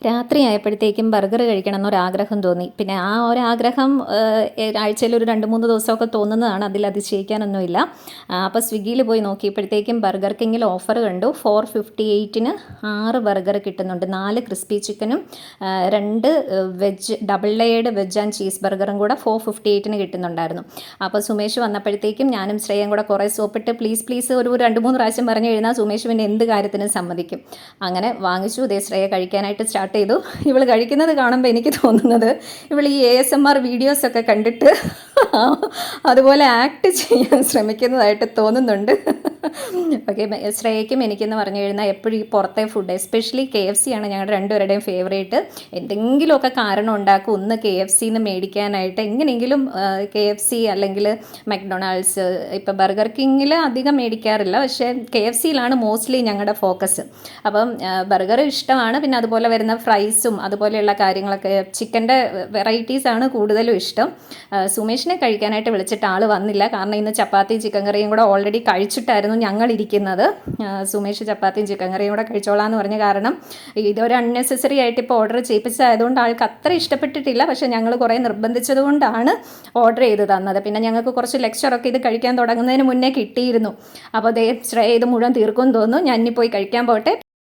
രാത്രിയായപ്പോഴത്തേക്കും burger കഴിക്കണം എന്നൊരാഗ്രഹം തോന്നി. പിന്നെ ആ ഒരാഗ്രഹം ആഴ്ചയിൽ ഒരു 2-3 ദിവസമൊക്കെ തോന്നുന്നതാണ്, അതിൽ അതിശയിക്കാനൊന്നുമില്ല. അപ്പോൾ സ്വിഗ്ഗിയിൽ പോയി നോക്കിയപ്പോഴത്തേക്കും ബർഗർ കിങ്ങിൽ ഓഫർ കണ്ടു. 458-ന് 6 ബർഗർ കിട്ടുന്നുണ്ട്. 4 ക്രിസ്പി ചിക്കനും 2 veg double layered veg and cheese ബർഗറും കൂടെ 458-ന് കിട്ടുന്നുണ്ടായിരുന്നു. അപ്പോൾ സുമേഷ് വന്നപ്പോഴത്തേക്കും ഞാനും ശ്രേയയും കൂടെ കുറേ സോപ്പിട്ട് പ്ലീസ് ഒരു 2-3 പ്രാവശ്യം പറഞ്ഞു കഴിഞ്ഞാൽ സുമേഷ് പിന്നെ എന്ത് കാര്യത്തിനും സമ്മതിക്കും. അങ്ങനെ വാങ്ങിച്ചു. ഇതേ ശ്രേയ കഴിക്കാനായിട്ട് സ്റ്റാർട്ട് ചെയ്തു. ഇവൾ കഴിക്കുന്നത് കാണുമ്പോൾ എനിക്ക് തോന്നുന്നത് ഇവൾ ഈ ASMR വീഡിയോസൊക്കെ കണ്ടിട്ട് അതുപോലെ ആക്ട് ചെയ്യാൻ ശ്രമിക്കുന്നതായിട്ട് തോന്നുന്നുണ്ട്. ഓക്കെ, ശ്രേയയ്ക്കും എനിക്കെന്ന് പറഞ്ഞു കഴിഞ്ഞാൽ എപ്പോഴും ഈ പുറത്തെ ഫുഡ്, എസ്പെഷ്യലി KFC ആണ് ഞങ്ങളുടെ രണ്ടുപേരുടെയും ഫേവറേറ്റ്. എന്തെങ്കിലുമൊക്കെ കാരണം ഉണ്ടാക്കും ഒന്ന് KFCന്ന് മേടിക്കാനായിട്ട്. എങ്ങനെയെങ്കിലും KFC അല്ലെങ്കിൽ മക്ഡൊണാൾഡ്സ്, ഇപ്പോൾ ബർഗർ കിങ്ങിൽ അധികം മേടിക്കാറില്ല, പക്ഷേ KFCയിലാണ് മോസ്റ്റ്ലി ഞങ്ങളുടെ ഫോക്കസ്. അപ്പം ബർഗർ ഇഷ്ടമാണ്. പിന്നെ അതുപോലെ വരുന്ന ഫ്രൈസും അതുപോലെയുള്ള കാര്യങ്ങളൊക്കെ, ചിക്കൻ്റെ വെറൈറ്റീസാണ് കൂടുതലും ഇഷ്ടം. സുമേഷിനെ കഴിക്കാനായിട്ട് വിളിച്ചിട്ട് ആൾ വന്നില്ല. കാരണം ഇന്ന് ചപ്പാത്തി ചിക്കൻ കറിയും കൂടെ ഓൾറെഡി കഴിച്ചിട്ടായിരുന്നു ഞങ്ങളിരിക്കുന്നത്. സുമേഷ് ചപ്പാത്തിയും ചിക്കൻ കറിയും കൂടെ കഴിച്ചോളാം എന്ന് പറഞ്ഞ കാരണം ഇതൊരു അൺനെസസറി ആയിട്ട് ഇപ്പോൾ ഓർഡർ ചെയ്യിപ്പിച്ചതായതുകൊണ്ട് ആൾക്ക് അത്ര ഇഷ്ടപ്പെട്ടിട്ടില്ല. പക്ഷേ ഞങ്ങൾ കുറേ നിർബന്ധിച്ചത് കൊണ്ടാണ് ഓർഡർ ചെയ്ത് തന്നത്. പിന്നെ ഞങ്ങൾക്ക് കുറച്ച് ലെക്ചറൊക്കെ ഇത് കഴിക്കാൻ തുടങ്ങുന്നതിന് മുന്നേ കിട്ടിയിരുന്നു. അപ്പോൾ ശ്രേയ ഇത് മുഴുവൻ തീർക്കുമെന്ന് തോന്നുന്നു. ഞാൻ ഇനി പോയി കഴിക്കാൻ പോട്ടെ.